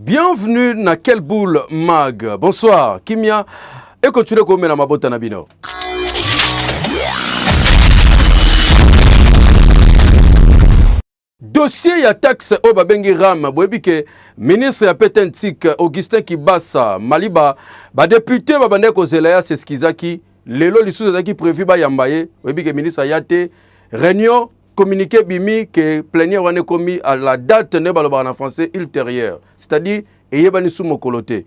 Bienvenue na Quelle Boule Mag. Bonsoir, Kimia. Et continuez comme na mabota na bino. Dossier ya taxe au babengi ram boebike ministre ya Petentik Augustin Kibasa Maliba ba député ba bande ko zelaya seskizaki lelo lisusu zaki prévu ba yambaye boebike ministre yate réunion communiqué bimi que plénière wane commis à la date ne baloba en français ultérieure, c'est-à-dire eyebani sous mokolote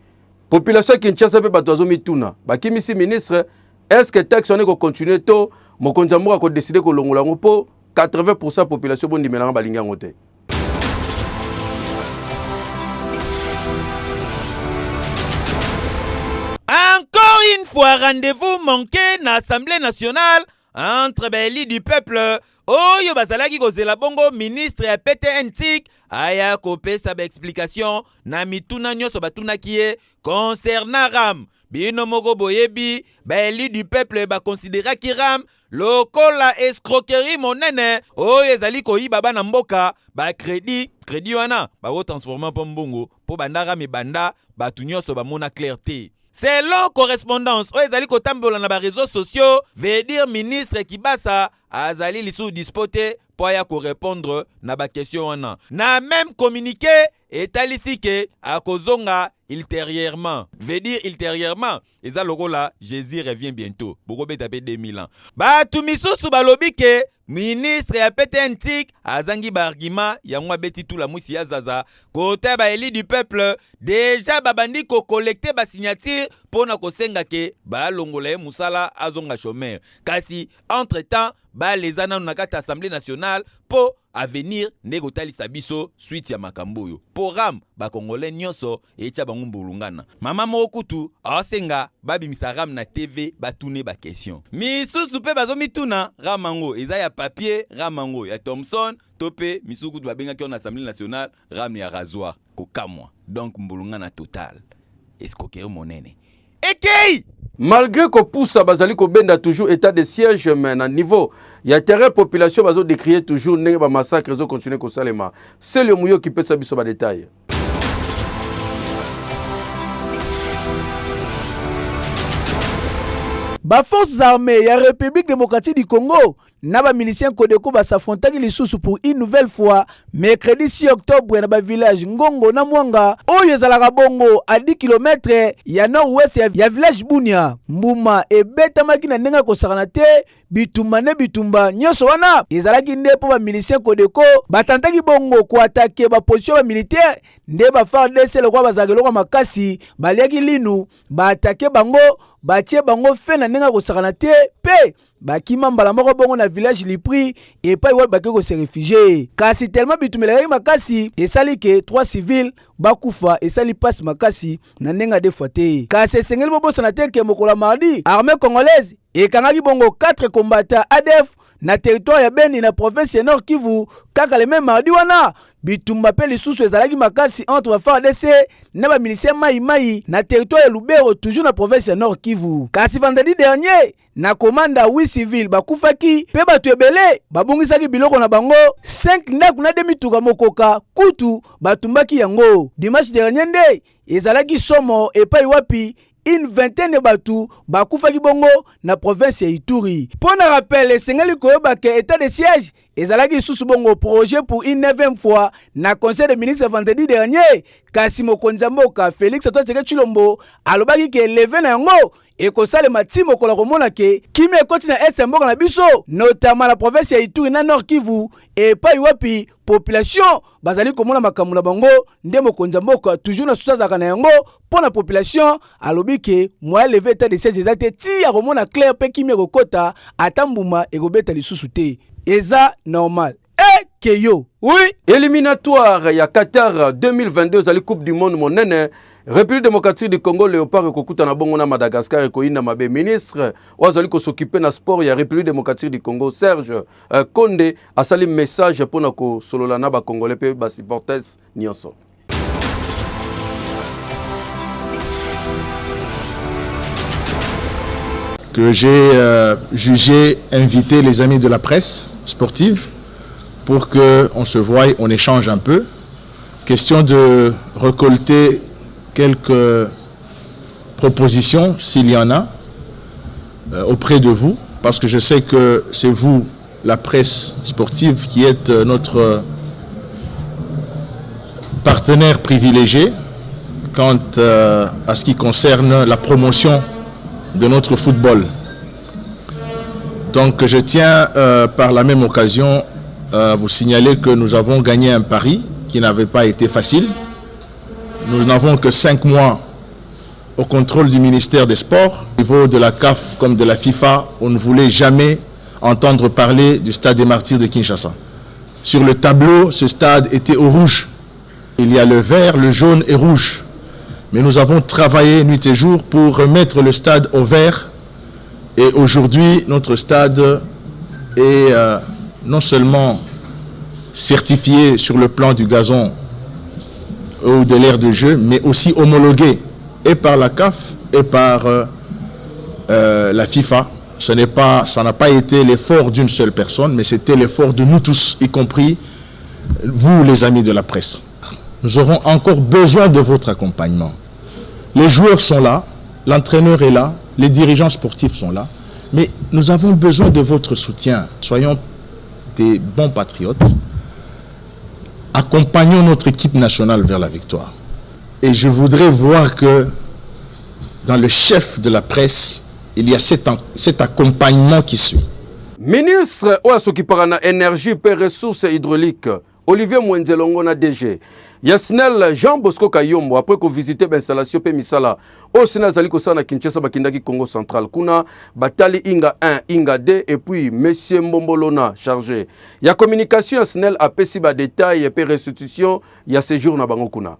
population Kinshasa pe batozo mituna bakimisi ministre est-ce que taxe on est ko continuer to mokonzamura ko décider ko longola ngopo 80% de la population bondi melanga balinga ngote. Encore une fois, rendez-vous manqué na l'Assemblée nationale entre Beli du peuple. Oyo bazalaki kozela bongo ministre ya PTNTIC aya kopesa ba explication na mituna nyoso batuna kie concernant RAM. Bino moko boyebi Beli du peuple ba considéra ki RAM lokola escroquerie monene oyo ezali koyiba bana mboka ba crédit wana ba ko transformer pa mbongo po bandara mibanda batu nyoso ba mona clarté. Selon correspondance oyo ezali kotambola na ba réseaux sociaux veut dire ministre Kibasa azali lisu dispoté pour ya ko répondre na ba question wana. Na même communiqué etalisi ke akozonga ultérieurement. Veut dire ultérieurement, eza lokola Jésus revient bientôt. Boko betape 2000 ans. Ba tumisusu balobi ke ministre ya PTNTIC azangi ba argument ya mwa beti tout la musi ya zaza côté ba éli du peuple déjà babandi ko collecter ba signature pona ko senga ke ba longola musala azonga chômeur. Kasi entre-temps ba les ana na kata Assemblée nationale po avenir ndeko talisa biso suite ya makamboyo. Po ram ba congolais nyonso echa bangu mbulungana. Mama mokutu asenga babi misaram na TV batune ba question. Misusu pe bazo mituna ramango eza ya papier ramango ya Thomson topé misuku babenga ki on Assemblée nationale ram ya rasoir kokamwa. Donc mbulungana total. Escroquerie monene. Ekei Malgré que poussa bazali ko benda toujours état de siège mais à niveau il y a terrain population bazo décrier toujours ne ba massacre zo continuer ko salema. C'est le mouyo qui peut sabiso ba détail. Ba forces armées ya République démocratique du Congo na ba miliciens Kodeko ba s'affrontaki lisusu pour une nouvelle fois mercredi 6 octobre na ba village Ngongo na Mwanga oyo ezalaka bongo à 10 km ya nord-ouest ya village Bunia. Mbuma ebetamaki na ndenga kosakana te bitumba nyonso wana ezalaki nde po ba miliciens Kodeko batantaki bongo ko attaquer ba position ba militaire nde ba FARDC lokwa bazakelo makasi baliaki linu ba attaquer bango batie bango fe na ndenga kosakana te pe bakima mbala moko bongo na village Lipri et pa iwa bake ko se réfugier kasi tellement bitumela makasi esali ke 3 civils bakufa esali passe makasi na ndenga de fote kasi sengeli bobosa na te ke mokola mardi armée congolaise ekangaki bongo 4 combattants ADF na territoire ya Beni na province ya Nord Kivu kaka le même mardi wana bitumba pe lisusu ezalaki makasi entre ba FARDC na ba miliciens mai na territoire ya Lubero toujours na province ya Nord Kivu. Kasi vendredi dernier na komanda 8 civils bakufaki pe batu ebele babongisaki biloko na bango 5 ndaku na demituka mokoka kutu batumbaki yango. Dimanche dernier nde ezalaki somo epai wapi une vingtaine de batu bakufaki bongo na province ya Ituri. Pour na rappel esengeli koyoba ke état de siège ezalaki susu bongo projet pour une 9e fois na conseil de ministres vendredi dernier kasi mokonzi mboka Félix Antoine Tshilombo alobaki ke levé na yango ekosalema ti mokola komona ke kimi ekoti na est mboka na biso notamment la province ya Ituri na Nord Kivu epai wapi population bazali komona makambo na bango nde mokonzi mboka toujours na susazaka na yango pour la population alobi ke moya levé état de siège ezate ti ya komona clair pe kimi ekokota atambuma ekobeta lisusu te eza normal. Keyo, oui. Éliminatoire ya Qatar 2022 à la Coupe du Monde monene République démocratique du Congo Léopard kokuta na bongo na Madagascar et koina mabe ministre wazali ko s'occuper na sport ya République démocratique du Congo Serge Konde asali message pour na ko solola na ba congolais pe ba supporters nyonso. Que j'ai jugé inviter les amis de la presse sportive pour qu'on se voie, on échange un peu. question de récolter quelques propositions, s'il y en a, auprès de vous, parce que je sais que c'est vous, la presse sportive, qui êtes notre partenaire privilégié quant à ce qui concerne la promotion de notre football. Donc je tiens par la même occasion à vous signaler que nous avons gagné un pari qui n'avait pas été facile. Nous n'avons que 5 mois au contrôle du ministère des Sports. Au niveau de la CAF comme de la FIFA, on ne voulait jamais entendre parler du stade des Martyrs de Kinshasa. Sur le tableau, ce stade était au rouge. Il y a le vert, le jaune et rouge. Mais nous avons travaillé nuit et jour pour remettre le stade au vert. Et aujourd'hui, notre stade est non seulement certifié sur le plan du gazon ou de l'aire de jeu, mais aussi homologué et par la CAF et par la FIFA. Ça n'a pas été l'effort d'une seule personne, mais c'était l'effort de nous tous, y compris vous, les amis de la presse. Nous aurons encore besoin de votre accompagnement. Les joueurs sont là, l'entraîneur est là, les dirigeants sportifs sont là, mais nous avons besoin de votre soutien. Soyons des bons patriotes. Accompagnons notre équipe nationale vers la victoire. Et je voudrais voir que dans le chef de la presse, il y a cet accompagnement qui suit. Ministre Oasokipara na énergie et ressources hydrauliques, Olivier Mwenzelongo na DG. Yasnel Jean Bosco Kayombo, après qu'on visite l'installation Pemisala, au Sénat Zaliko Sana Kinshasa Bakindaki Congo Central. Kuna Batali Inga 1, Inga 2, et puis Monsieur Mbombolona chargé. Il y a communication Yasnel a pesi ba détail et restitution, il y a séjour na bango kuna.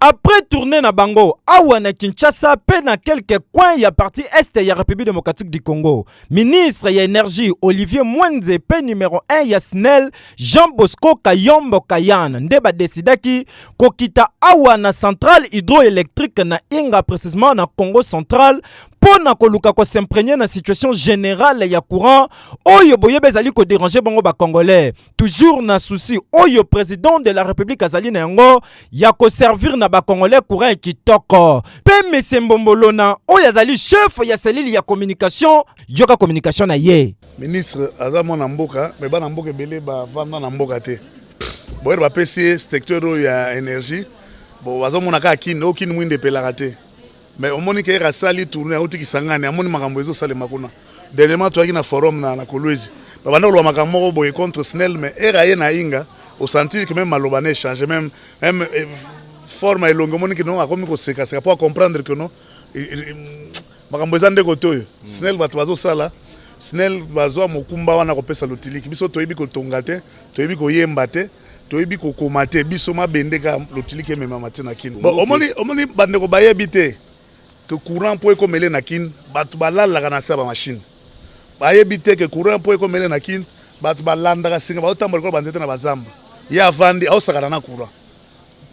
Après tourner na Bango, awa na Kinshasa, pe na quelques coins ya partie est ya République démocratique du Congo. Ministre ya énergie Olivier Mwenze pe numéro 1 ya SNEL Jean Bosco Kayombo Kayana ndeba desidaki kokita awa na centrale hydroélectrique na Inga précisément na Congo central pour na koluka ko s'imprégner na situation générale ya courant oyo boyebe zali ko déranger bango ba congolais. Toujours na souci oyo président de la République azali na yango ya ko servir na ba congolais courant kitoko. Pe Monsieur Mbombolona oyo azali chef ya cellule ya communication yoka communication na ye. Ministre azamo na mboka me bana mboka belé ba vanda na mboka te. Boyer ba PC secteur ya énergie. Bo wazomona ka kini okini mwinde pelaka te. Mais au moment que rasali tourner auti kisangane amoni makambo ezo sale makuna dernièrement toaki na forum na Kolwezi babanda lo makambo boye contre SNEL mais eraye na Inga au sentir que même malobane change même forme et longue moni que non akomi ko seka seka pour comprendre que non makambo ezande ko toyo SNEL bato bazo sala SNEL bazo mokumba wana ko pesa lotiliki biso toyebi ko tongate toyebi ko yemba te toyebi ko komate biso mabendeka lotiliki mema matina kino bon omoni bande ko bayebi te que courant pour commêler na kin batu balala kana saba machine bayebi te que courant pour commêler na kin batu balanda ka singa ba tambola ko banzete na bazamba ya vandi au sakana na courant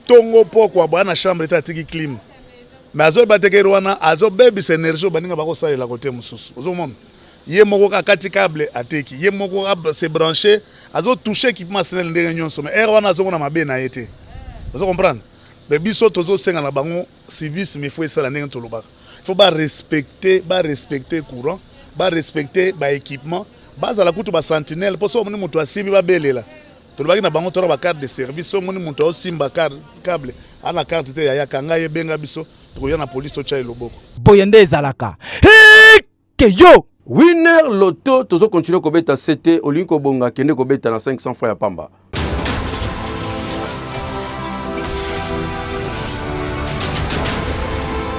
tongo poko bwana chambre ta tiki clim mais azo bateke rwana azo baby énergie baninga bako salela côté mususu ozo mom ye moko ka kati câble ateki ye moko se brancher azo toucher équipement SNEL ndenge nyonso mais rwana azo na mabe na yete ozo comprendre. Mais biso tozo senga na bango civisme mais faut ça la ndenge toloba. Il faut pas respecter courant, pas respecter ba équipement, baza la kutu ba sentinelle pour ça moni moto asimi ba belela. Tolobaki na bango tora ba carte de service, so moni moto osimba câble, ana carte te ya kanga ye benga biso, to ya na police to cha loboko. Boyende ezalaka. Ke yo Winner Loto tozo continuer ko beta CT Olinko Bonga kende ko beta na 500 francs ya pamba.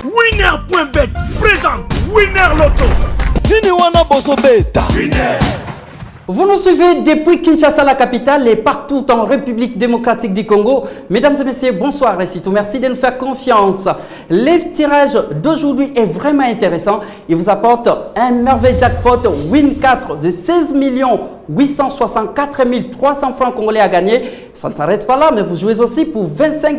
Winner.bet présente Winner Loto. Fini wana boso beta. Winner. Vous nous suivez depuis Kinshasa, la capitale, et partout en République démocratique du Congo. Mesdames et messieurs, bonsoir, et merci de nous faire confiance. Le tirage d'aujourd'hui est vraiment intéressant. Il vous apporte un merveilleux jackpot Win 4 de 16 millions 864 300 francs congolais à gagner. Ça ne s'arrête pas là, mais vous jouez aussi pour 25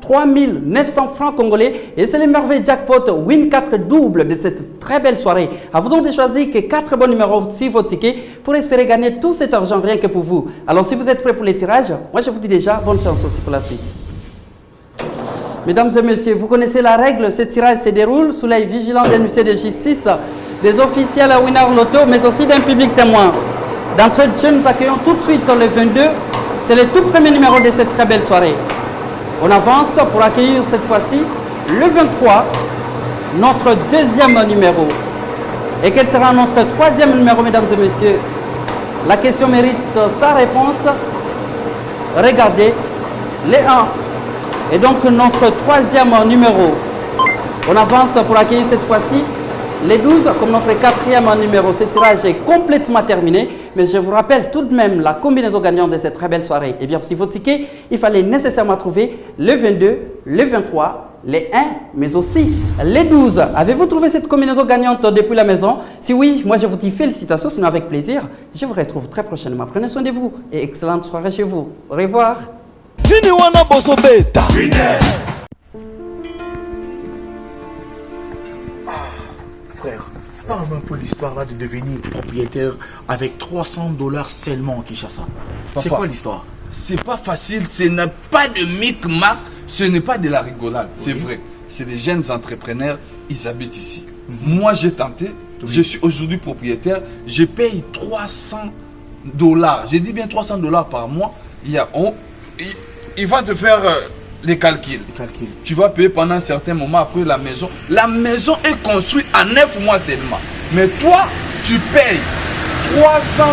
3 900 francs congolais. Et c'est le merveilleux jackpot Win 4 double de cette très belle soirée. À vous donc de choisir que 4 bons numéros sur votre ticket pour espérer gagner tout cet argent rien que pour vous. Alors si vous êtes prêts pour les tirages, moi je vous dis déjà bonne chance aussi pour la suite. Mesdames et messieurs, vous connaissez la règle, ce tirage se déroule sous l'œil vigilant des huissiers de justice, des officiels à Winner Lotto, mais aussi d'un public témoin. D'entrée de jeu, nous accueillons tout de suite le 22, c'est le tout premier numéro de cette très belle soirée. On avance pour accueillir cette fois-ci le 23, notre deuxième numéro. Et quel sera notre troisième numéro, mesdames et messieurs? La question mérite sa réponse. Regardez, les 1. Et donc notre troisième numéro. On avance pour accueillir cette fois-ci les 12 comme notre quatrième numéro. Ce tirage est complètement terminé. Mais je vous rappelle tout de même la combinaison gagnante de cette très belle soirée. Et bien, si vos tickets, il fallait nécessairement trouver le 22, le 23, les 1, mais aussi les 12. Avez-vous trouvé cette combinaison gagnante depuis la maison? Si oui, moi je vous dis félicitations, sinon avec plaisir. Je vous retrouve très prochainement. Prenez soin de vous et excellente soirée chez vous. Au revoir. Frère, parle-moi un peu l'histoire là de devenir propriétaire avec 300 $ seulement au Kinshasa. C'est quoi l'histoire? C'est pas facile, ce n'est pas de micmac, ce n'est pas de la rigolade, c'est vrai. C'est des jeunes entrepreneurs, ils habitent ici. Moi j'ai tenté, je suis aujourd'hui propriétaire, je paye 300 $. J'ai dit bien 300 $ par mois. Il va te faire les calculs. Tu vas payer pendant un certain moment après la maison. La maison est construite en 9 mois seulement. Mais toi, tu payes 300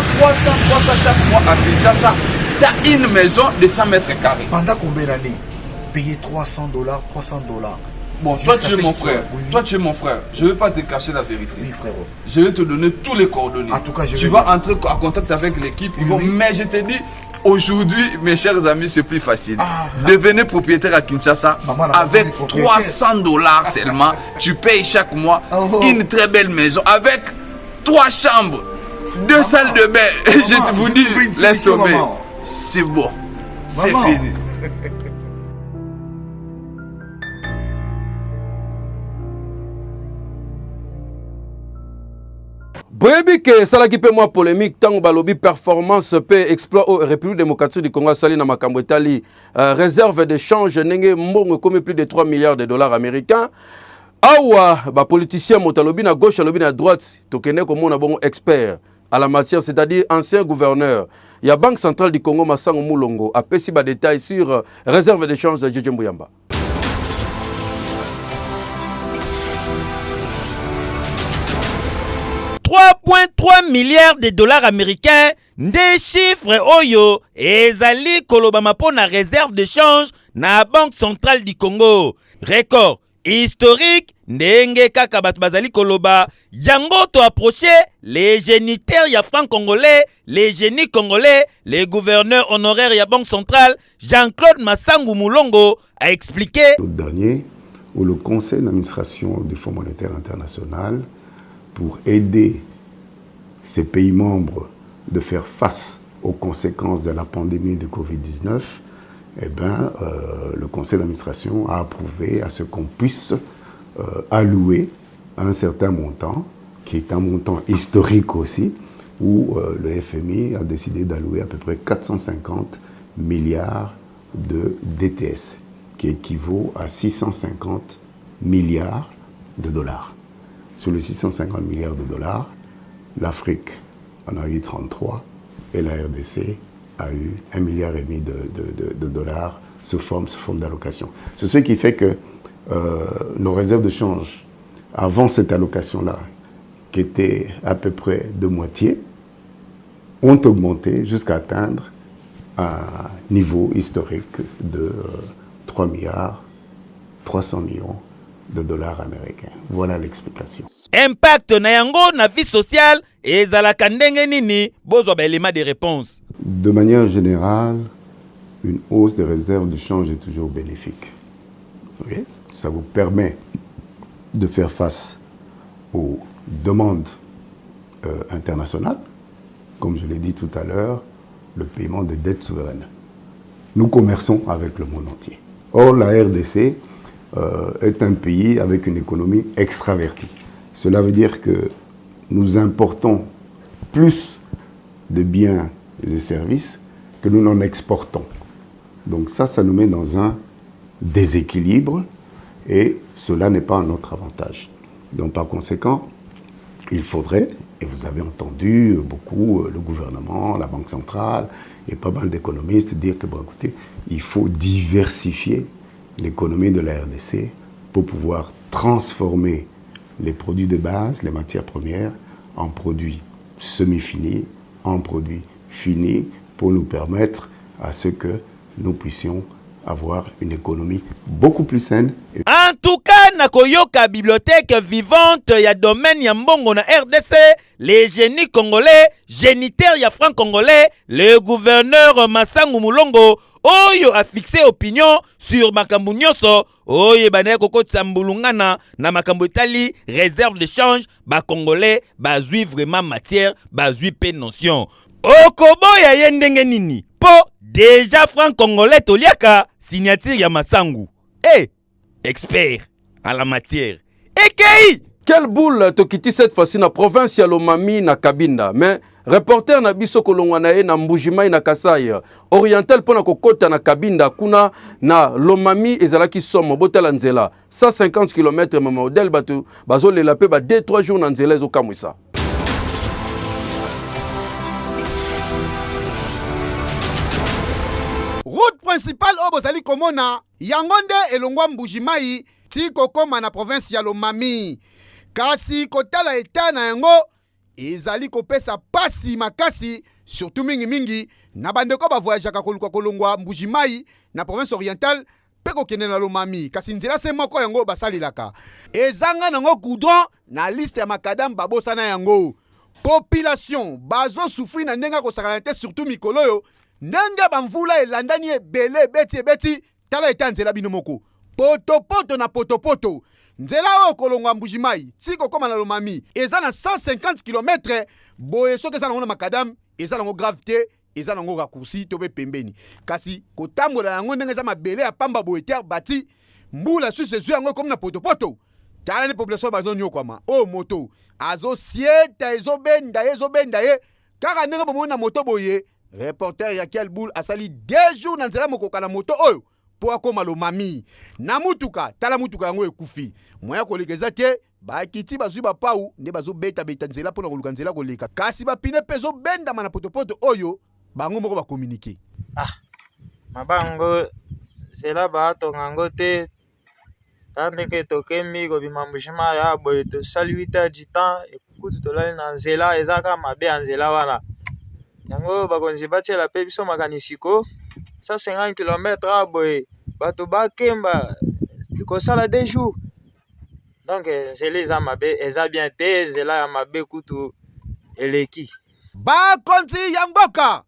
chaque mois à Kinshasa. Tu as une maison de 100 mètres carrés. Pendant combien d'années? Payer 300 $, 300 $. Bon, toi tu es mon frère. Toi tu es mon frère. Je ne vais pas te cacher la vérité. Oui, frérot. Je vais te donner tous les coordonnées. En tout cas, tu vas entrer en contact avec l'équipe. Mais je te dis, aujourd'hui, mes chers amis, c'est plus facile. Devenez propriétaire à Kinshasa avec 300 $ seulement. Tu payes chaque mois une très belle maison avec 3 chambres, 2 salles de bain. Je vous dis, laisse tomber. C'est bon. C'est fini. boyebi ke esalaki mpe mwa polémique ntango balobi performance mpe exploit au République démocratique du Congo asali na makambo etali réserve d'échange ndenge mbongo ekomi plus de 3 milliards de dollars américains. Awa bapoliticien moto alobi na gauche alobi na droite tokende komona bongo expert à la matière, c'est-à-dire ancien gouverneur. Il y a Banque centrale du Congo Massango Moulongo a pesi ba détails sur réserve d'échange de Djedje Mbouyamba. 3,3 milliards de dollars américains, des chiffres oyo ezali kolobama po na réserve de change na Banque centrale du Congo. Record historique ndenge kaka bato bazali koloba yango to approché les géniteurs ya franc congolais, les génies congolais, les gouverneurs honoraires ya Banque centrale Jean-Claude Massango Moulongo a expliqué. Le dernier où le conseil d'administration du Fonds monétaire international pour aider ces pays membres de faire face aux conséquences de la pandémie de Covid-19, eh ben, le conseil d'administration a approuvé à ce qu'on puisse allouer un certain montant, qui est un montant historique aussi, où le FMI a décidé d'allouer à peu près 450 milliards de DTS, qui équivaut à 650 milliards de dollars. Sur les 650 milliards de dollars, l'Afrique en a eu 33 et la RDC a eu 1,5 milliard de dollars sous forme d'allocation. C'est ce qui fait que nos réserves de change, avant cette allocation-là, qui était à peu près de moitié, ont augmenté jusqu'à atteindre un niveau historique de 3 milliards 300 millions de dollars américains. Voilà l'explication. Impact na yango na vie sociale ezalaka ndenge nini bozwa ba élément de réponse. De manière générale, une hausse des réserves de change est toujours bénéfique. Okay? Ça vous permet de faire face aux demandes internationales comme je l'ai dit tout à l'heure, le paiement des dettes souveraines. Nous commerçons avec le monde entier. Or, la RDC est un pays avec une économie extravertie. Cela veut dire que nous importons plus de biens et services que nous n'en exportons. Donc ça nous met dans un déséquilibre et cela n'est pas à notre avantage. Donc par conséquent, il faudrait, et vous avez entendu beaucoup le gouvernement, la Banque centrale et pas mal d'économistes dire que, bon, écoutez, il faut diversifier l'économie de la RDC pour pouvoir transformer les produits de base, les matières premières, en produits semi-finis, en produits finis, pour nous permettre à ce que nous puissions avoir une économie beaucoup plus saine. En tout cas, nakoyoka bibliothèque vivante ya domaine ya mbongo na RDC, les génies congolais, génitaires ya franc congolais, le gouverneur Massangu Mulongo, oyo a fixé opinion sur makambo nyonso, oyo banaye kokotisa mbulungana na makambo etali réserve de change, ba congolais bazui vraiment matière, bazui pe notion. Okoboya ye ndenge nini? Po déjà franc congolais toliaka signature ya Massangu. Expert en la matière. Ekei! Quelle boule tokiti cette fois-ci na province ya Lomami na Kabinda. Mais reporter na biso kolongwa na ye na Mbujimai na Kasai oriental pona kokota na Kabinda kuna na Lomami ezalaki somo botala nzela 150 km ma modèle batu bazolela pe ba 2-3 jours na nzela ezokamwisa. Route principale au bozali komona yangonde elongwa Mbujimai ti kokoma na province ya Lomami. Kasi kotala eta na yango ezali kopesa pasi makasi surtout mingi na bandeko ba voyagaka koluka kolongwa Mbujimai na province orientale pe kokende na Lomami. Kasi nzela se moko yango basalilaka ezanga nango goudron na liste ya makadam babosa na yango. Population bazo souffri na ndenga kosakana te surtout mikolo yo nanga bamvula elandani ebele beti tala eta nzela bino moko poto na poto nzela o kolongwa Mbujimai tiko koma na Lomami eza na 150 km boye soki eza nango na makadam eza nango gravité eza nango raccourci to be pembeni kasi kotambola yango ndenge eza mabele ya pamba boye terre bati mbula susu ezu yango komi na poto tala ni population bazoni yokwama o moto azo sieta ezobenda ye kaka ndenge bomoni na moto boye. Reporter ya quel boule asali 2 jours na nzela mokoka na moto oyo po akoma Lomami na mutuka tala mutuka yango ekufi moya kolekeza te bakiti bazwi bapau nde bazobeta nzela pona koluka nzela koleka kasi bapine pezo benda mana poto oyo bango moko bakomunike mabango zela batonga ngo te tandeke tokemi kobima Mbujimai ya boye tosali 8 heures du temps ekutu tolali na nzela ezaka mabe ya nzela wana yango bakonzi batiela pe biso makanisiko 150 km aboye bato bakemba kosala 2 jours donc nzela eza mabe eza bien te nzela ya mabe kutu eleki bakonzi ya mboka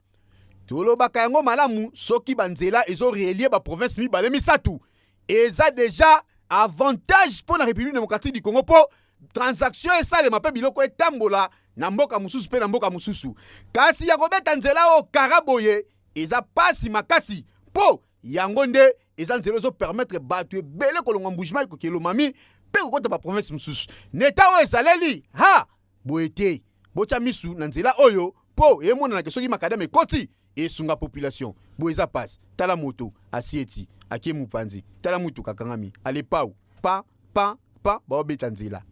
tolobaka yango malamu soki banzela ezo relie ba province mibale misatu eza déjà avantage pour la République démocratique du Congo po transaction esalema pe biloko etambola na mboka mususu pe na mboka mususu kasi ya kobeta nzela o karaboye eza pasi makasi po yango nde eza nzela ezo permettre bato ebele kolongwa Mbujimai koke Lomami pe kokota ba province mususu neta o ezaleli ha boye te bocha misu na nzela oyo po emonana ke soki makadame ekoti esunga population boye eza pasi tala moto asieti akie mupanzi tala mutuka kangami ale pau pa baobeta nzela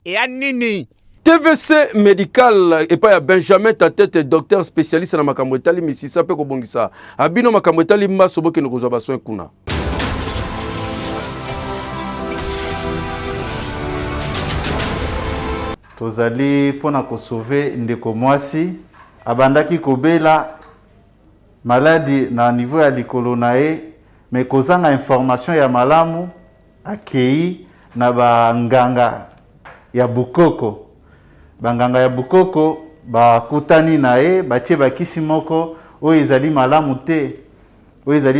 et nini TVC médical et pas Benjamin Tatete docteur spécialiste na makambo etali misisa pe ko bongisa abino makambo etali maso boke no kozwa basoin kuna tozali pona ko sauver ndeko mwasi abandaki kobela maladie na niveau ya likolo na ye mais kozanga information ya malamu akei na banganga ya Bukoko banganga ya Bukoko bakutani na ye batie bakisi moko oyo ezali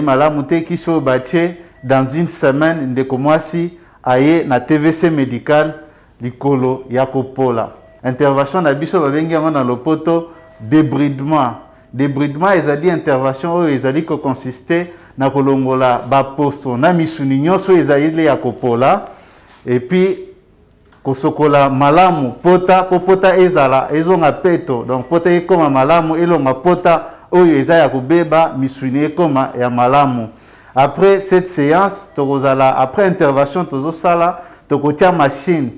malamu te kiso batie dans une semaine ndeko mwasi aye na TVC médical likolo ya kopola intervention na biso babengi yango na lopoto débridement ezali intervention oyo ezali ko consister na kolongola ba posto na misuni nyonso ezali ya kopola et puis kosokola malamu pota ezala ezonga peto donc pota ekoma malamu elonga pota oyo eza ya kobeba misuni ekoma ya malamu. Après cette séance tokozala après intervention tozosala tokotia machine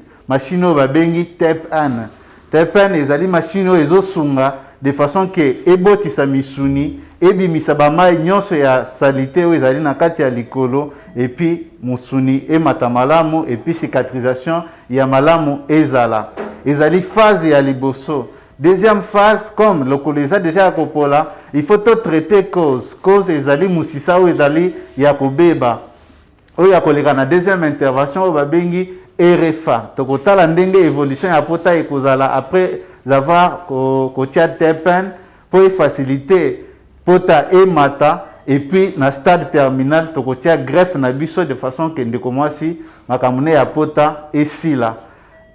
oyo babengi TEP-N ezali machine oyo ezosunga de façon que ebotisa misuni ebimisa bamai nyonso ya salite oyo ezali na kati ya likolo et puis musuni emata malamu et puis cicatrisation ya malamu ezali phase ya liboso. Deuxième phase, comme le colisa déjà ya kopola, il faut tout traiter cause ezali musisa oyo ezali ya kobeba oyo ya koleka na deuxième intervention oyo babengi RFA. Tokotala ndenge évolution ya pota ekozala après avoir kotia TEP-N pour faciliter pota emata et puis na stade terminal tokotia greffe na biso de façon que ndeko mwasi makamune ya pota esila.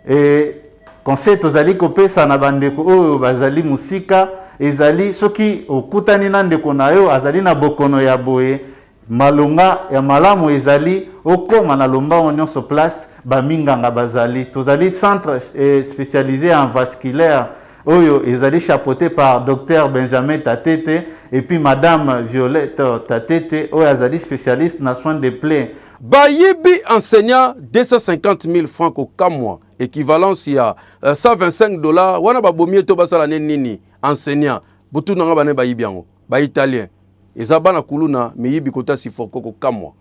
Et conseil tozali kopesa na bandeko oyo bazali musika ezali soki okutani na ndeko na yo azali na bokono ya boye malonga ya malamu ezali okoma na lombango nyonso place baminganga bazali tozali centre spécialisé en vasculaire oyo ezali chapeauté par Dr Benjamin Tatete et puis Madame Violette Tatete oyo azali spécialiste na soins de plaies. Bayibi enseignant 250 000 francs au kamwa, équivalence ya $125. Wana babomie to basala nini enseignant. Butu nanga bane bayibi yango, ba italien. Ezaba na kuluna miyibi kota sifoko ko kamwa.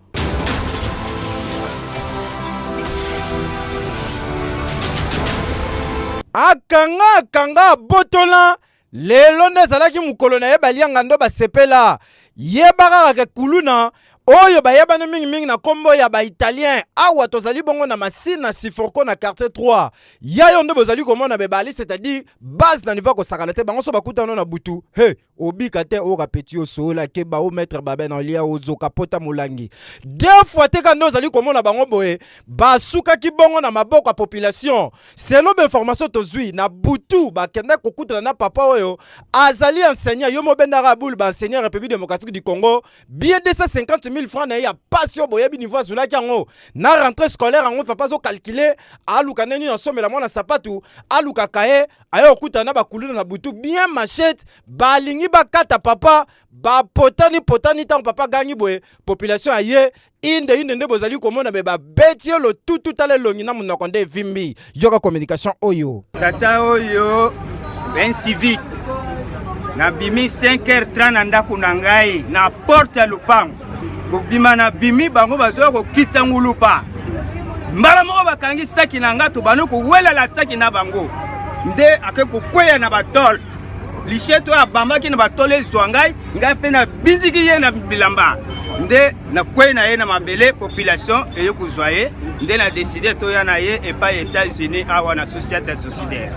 Akanga botola lelo nezalaki mukolo na ye balianga ndo basepela yebaka ke kuluna oyo bayebana mingi na kombo ya ba italien awa tozali bongo na masine na Sifoko na quartier 3 yayo ndo bozali komona bebali c'est-à-dire base na niveau ko sakalate bango so bakuta no na butu he obika te o kapeti o sola ke ba o mettre babe na lia ozo kapota mulangi deux fois te ka ndo zali komona bango boye basuka ki bongo na maboko ya population selon information tozui na butu ba kenda kokuta na papa oyo azali enseignant yo mobenda rabul ba enseignant République démocratique du Congo bien 250 000 francs na ya passion boyebi niveau azula kango na rentrée scolaire ango papa zo calculer aluka neni na somela mwana sapatu aluka kae ayo okuta na bakuluna na butu bien machette balingi bakata papa ba potani tant papa gangi boye population aye inde nde bozali komona be ba beti lo tout ale longi na munoko nde vimbi yoka communication oyo tata oyo ben civique na bimi 5h30 na ndako na ngai na porte ya lupango bima na bimi bango bazo ko kita ngulupa mbala moko bakangi saki na ngato bano ko wela la saki na bango nde ake ko kweya na batol lisheto ya bambaki na batole zwangai ngai pe na bindiki ye na bilamba nde na kwe na ye na mabele population eye kuzwaye nde na décider to ya na ye et pas États-Unis awa na société solidaire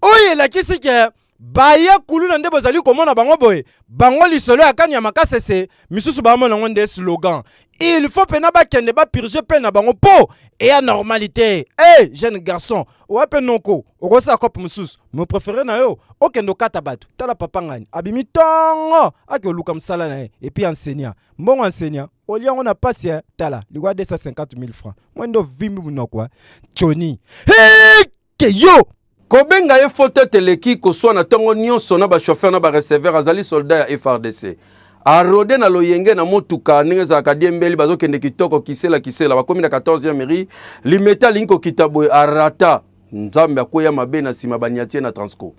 oye la kisike baya kuluna nde bozali komona bango boye bango lisolo ya kanya makasese misusu ba mona ngonde slogan il faut pena ba kende ba purger pena bango po et à normalité jeune garçon wape noko okosa kope mususu mo préféré na yo okendo kata batu tala papa ngani abimi tongo akoluka msala na et puis enseignant mbongo enseignant oliango na passe tala ligwa 250 000 francs mwendo vimbi munoko Johnny yo kobenga ye faute teleki koswa na tongo nyonso na ba chauffeur na ba receveur azali soldat ya FRDC arode na loyenge na motuka ndenge za kadiembeli bazokende kitoko kisela bakomi na 14e mairie limeta linko kitabo arata nzambe akoya mabe na sima baniatie na Transco.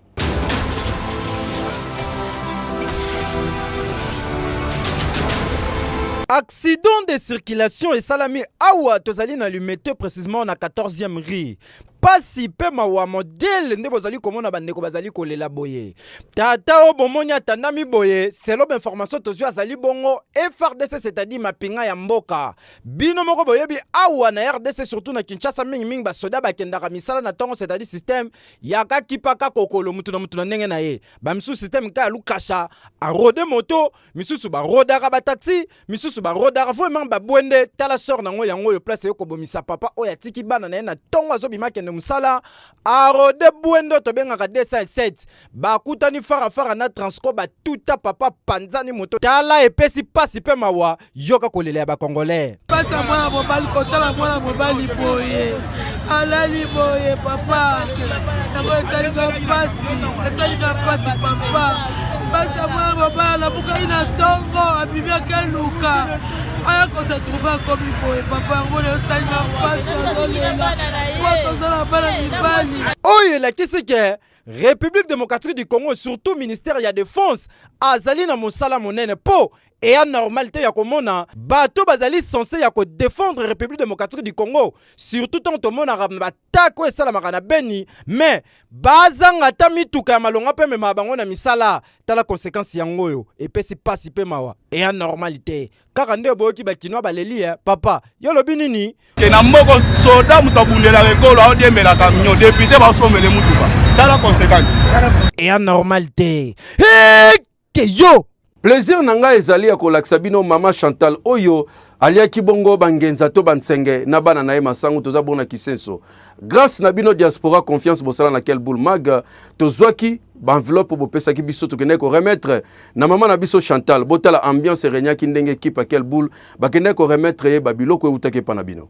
Accident de circulation et salami awa tozali na lumete précisément na 14e rue. Pasi pe mawa modèle nde bozali komona bandeko bazali kolela boye. Tata o bomoni atandami boye, selon information tozui azali bongo FRDC c'est-à-dire mapinga ya mboka. Bino moko boyebi awa na RDC surtout na Kinshasa mingi ba soda ba kendaka misala na tongo c'est-à-dire système yaka kipaka kokolo mutu na ndenge na ye. Ba misu système ka lukasha a rode moto, misusu ba rodaka ba taxi, misusu ba rodaka fo même ba bwende tala sort nango yango yo place yo kobomisa papa o ya tiki bana na tongo azobima kende musala arode buendo tobengaka 207 bakutani farafara na transco batuta papa panzani moto tala epesi pasi pe mawa yoka kolela ya bakongolais pasa mwana mobali kotala mwana mobali boye alali boye papa nako esalika pasi papa pasa mwana mobali nabuka ina tongo abibia keluka aya kosa trouva komi boye papa ngone esalika pasi azolela potozala bana mibali oyo elakisi ke République démocratique du Congo, surtout ministère ya défense, azali na mosala monene po et à normalité ya komona bato bazali censé ya ko défendre République démocratique du Congo, surtout tant to mona batako esala makana beni, mais bazanga ta mituka ya malonga pe mema bango na misala tala conséquence yango yo et pesi pasi pe mawa et à normalité kaka nde boyoki bakinoa baleli papa yo lobi nini ke na mboko soda mutabundela rekolo aodemela camion député basomele mutuka tala conséquence et à normalité que yo plaisir nanga ezali ya kolakisa bino mama Chantal oyo aliaki bongo bangenza to bansenge na bana na ye masango toza bona kisenso grâce na bino diaspora confiance bosala na quel boule mag tozwaki enveloppe bopesaki biso tokende ko remettre na mama na biso Chantal botala ambiance renyaki ndenge équipe à quel boule bakende ko remettre ye babiloko eutaki pa na bino.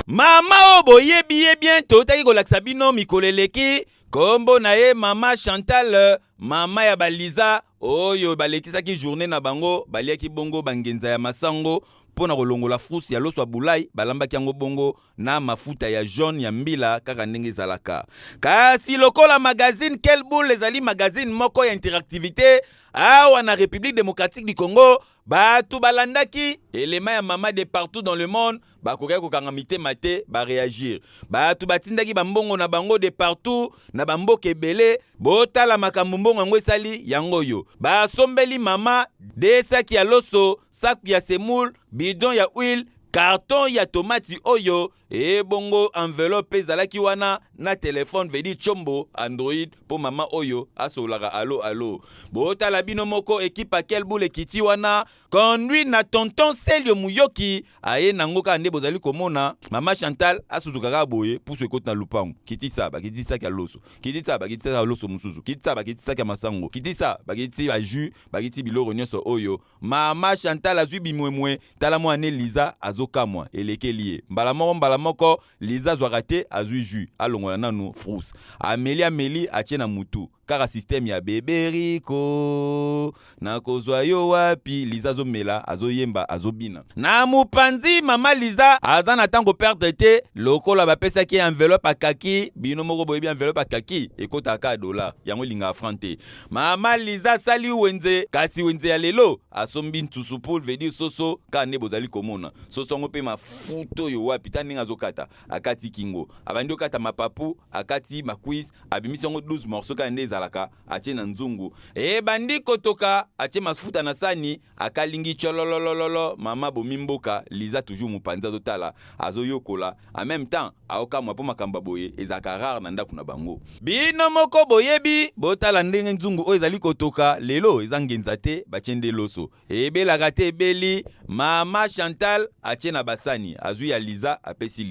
Mama obo yebi bien totaki kolakisa bino mikoleleki kombo na ye mama Chantal mama ya baliza oyo balekisaki journée na bango baliaki bongo bangenza ya masango pona kolongola frusi ya loso bulai balambaki yango bongo na mafuta ya jaune ya mbila kaka ndenge ezalaka kasi lokola magazine Quel Boule ezali magazine moko ya interactivité awa na République démocratique du Congo batu balandaki elema ya mama de partout dans le monde bakoka kokanga mitema te ba réagir batu batindaki bambongo na bango de partout na bamboka ebele botala makambo mbongo yango esali yango yo basombeli mama de saki ya loso sac ya semoule bidon ya huile carton ya tomati oyo e bongo enveloppe ezalaki wana na telefone vedi chombo Android po mama oyo asolaka allo botala bino moko équipe à Quel Boule ekiti wana conduit na tonton Selio Muyoki aye nango ka nde bozali komona mama Chantal asuzukaka boye puso ekoti na lupango kiti sa bakiti saki ya loso kiti sa bakiti saki ya loso mususu kiti sa bakiti saki ya masango kiti sa bakiti ba jus bakiti biloko nyonso oyo mama Chantal azwi bimwemwe tala mwana Liza azokamwa elekeli mbala moko Liza zwakate azwi jus alongola nanu frus ameli atie na mutu kaka système ya beberiko na kozwa yo wapi Liza zomela azoyemba azobina na mupanzi mama Liza aza na tango perdre te lokola bapesaki enveloppe akaki bino moko boyebi enveloppe akaki ekotaka $, yango linga franc mama Liza sali wenze kasi wenze ya lelo asombi ntusu pour veut soso ka ne bozali komona soso ngo pe mafuto yo wapi taninga zokata akati kingo abandi okata mapapu akati makuis abimisi ngo 12 morceaux ka nde zalaka atie na nzungu e bandi kotoka atie mafuta na sani akalingi chololololo mama bomimboka Liza toujours mupanza totala azo yokola en même temps aoka mwa po makamba boye ezaka rare na ndaku na bango bino moko boyebi botala ndenge nzungu oyo ezali kotoka lelo ezangenza te bachende loso ebelaka te ebeli mama Chantal atie na basani azwi ya Liza apesi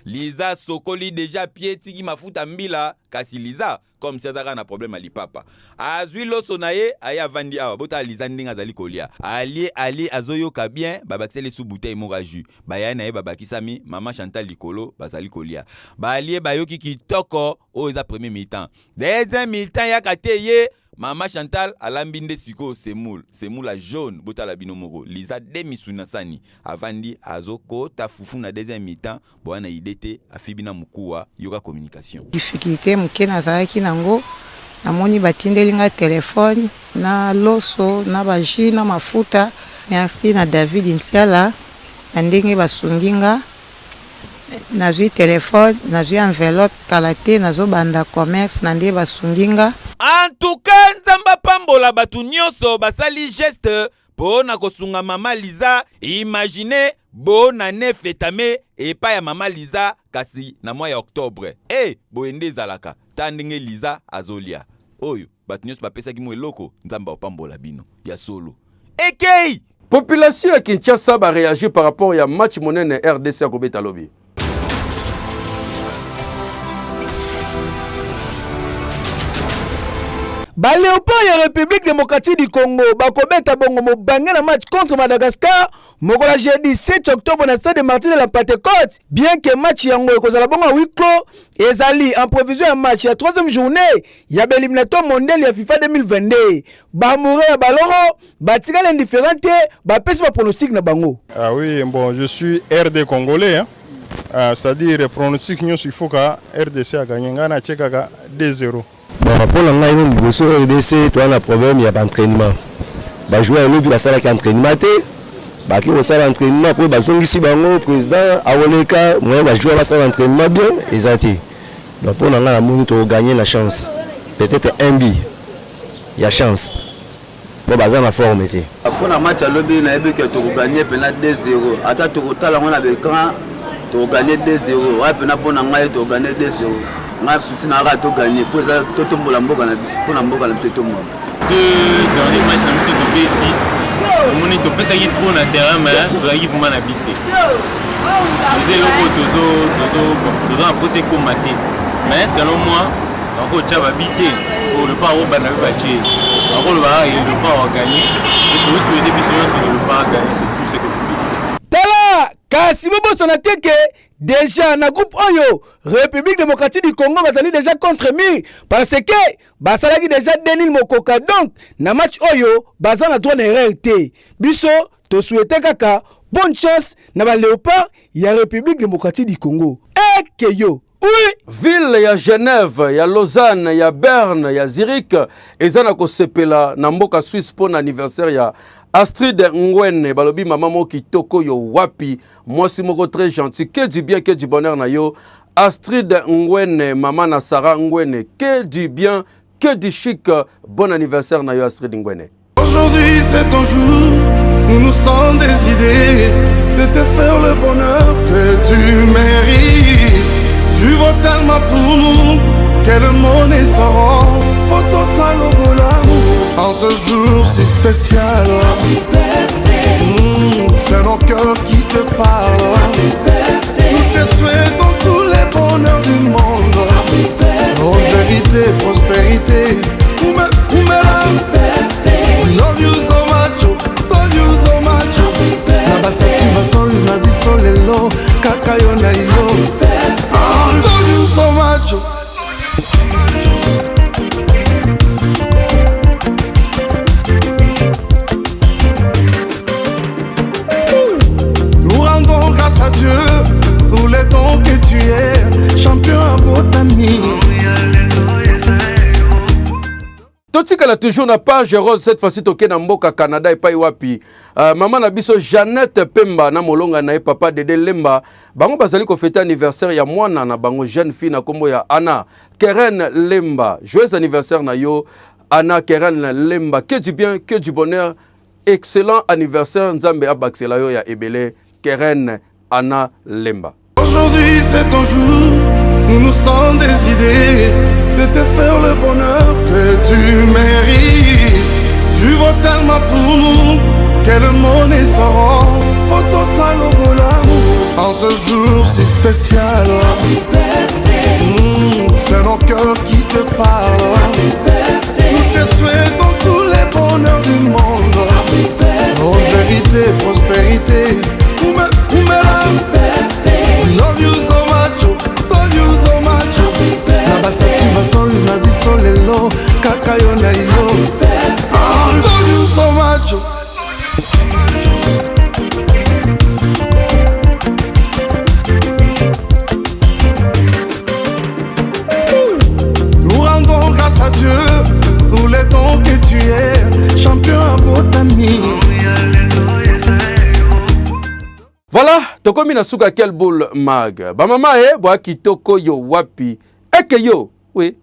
Liza sokoli déjà pietiki mafuta mbila kasi Liza comme si azaka na problème alipapa azwi loso na ye aya vandi awa bota Liza ndinga azali kolia ali azoyoka bien babatsele sous bouteille moko jus baya na ye babakisami mama Chantal likolo bazali kolia balie bayoki kitoko o eza premier mi-temps deuxième mi-temps yaka te ye mama Chantal alambi nde siko semoule la jaune botala bino moko Liza demisuna sani avandi azoko ta fufu na deuxième mi-temps bwana idete afibina mukuwa yoka communication difficulté muke nazalaki nango namoni batindeli nga telefone na loso na baji na mafuta merci na David Nsiala na ndenge basungi nga nazwi telefone nazwi enveloppe kalate nazobanda commerce na nde basungi nga en tout cas nzamba pambola batu nyonso basali geste pona kosunga mama Liza imagine bona nefetame epa ya mama Liza kasi na mois ya octobre boende zalaka tandenge Liza azolia oyo batu nyonso bapesaki mo eloko nzamba opambola bino ya solo ekei Population à Kinshasa va réagir par rapport à match monnaie RDC à Kobeta Lobby. Ba Léopard ya République démocratique du Congo bakobeta bongo mobange na match contre Madagascar mokola jeudi 7 octobre na stade de Martyrs de la Pentecôte. Bien que match yango ekozala bongo huis clos ezali en prévision ya match ya 3e journée ya éliminatoire mondial ya FIFA 2022. Ba mouré ya baloro batika l'indifférente ba pesi ba pronostic na bango. Ah oui, bon, je suis RD congolais hein. C'est-à-dire pronostic il faut que RDC a gagné ngana chekaka 2-0. Bon, pour le sur RDC, tu as un problème, il y a pas d'entraînement. Les joueurs ont la salle d'entraînement. Qui ont salle d'entraînement pour ici le président Awoleka, moi les joueurs la salle d'entraînement bien, exact. Donc pour la monnaie tu gagner la chance. Peut-être un but. Il y a chance. Pour baser la forme était. Pour le match à l'obé, on a vu que tu gagner pendant 2-0. Attends tu total on a l'écran, tu gagner 2-0. Ouais, pendant pour la match tu gagner 2-0. Deux derniers matchs de Betty, on est trop dans le terrain, mais on arrive vraiment à habiter. Nous avons posé comme maté. Mais selon moi, on va habiter pour le pas au Banabati. On va pas gagner. Et pour souhaiter le pas gagner, c'est tout ce que vous dites. Tala, kasi bobo sonateke. Déjà, na groupe Oyo, République démocratique du Congo va déjà contre mi parce que basalaki déjà Denis Mokoka donc na match Oyo baza na droit d'erreur té. Biso to souhaiter kaka bonne chance na ba Léopard ya République démocratique du Congo. Keyo. Oui, ville ya Genève, ya Lausanne, ya Berne, ya Zurich ezana ko sepela na mboka Suisse pour anniversaire ya Astrid Ngwene, balobi maman mo kitoko yo wapi, mwasi moko très gentil, que du bien, que du bonheur na yo. Astrid Ngwene, maman na Sarah Ngwene, que du bien, que du chic, bon anniversaire na yo Astrid Ngwene. Aujourd'hui c'est ton jour, nous nous sommes des idées de te faire le bonheur que tu mérites. Tu vaux tellement pour nous, quel monnaie sera, poto salobo l'amour. En ce jour si spécial, c'est nos cœurs qui te parlent. Nous te souhaitons tous les bonheurs du monde, longévité, prospérité. We love you so much, love you so much. Na basta tu sorries na biso lelo, kakayo na yo. I love you so much. Nous rendons grâce à Dieu pour les dons que tu es, champion à Botanie. Totikala toujours na page rose cette fois-ci toke na mboka Canada et pa wapi. Maman na biso Jeannette Pemba na molonga na papa Dede Lemba. Bango bazali ko fêter anniversaire ya mwana na bango jeune fille na kombo ya Anna Keren Lemba. Joyeux anniversaire na yo Anna Keren Lemba. Que du bien, que du bonheur. Excellent anniversaire Nzambe abaksela yo ya ebele Keren Anna Lemba. Aujourd'hui c'est ton jour, nous nous sommes des idées de te faire le bonheur que tu mérites. Tu vaux tellement pour nous, quel monnaie sera, poto salobo l'amour. En ce jour si spécial, c'est nos cœurs qui te parlent. Nous te souhaitons tous les bonheurs du monde, longévité, prospérité. We love you so much, love you so much. Na basta tu sorries na biso lelo, kakayo na yo. I love you so much. Nous rendons grâce à Dieu pour les dons que tu es, champion à Botanie. Voilà, tokomi na suka quel boule mag. Ba mama boa kitoko yo wapi. Eke yo, oui.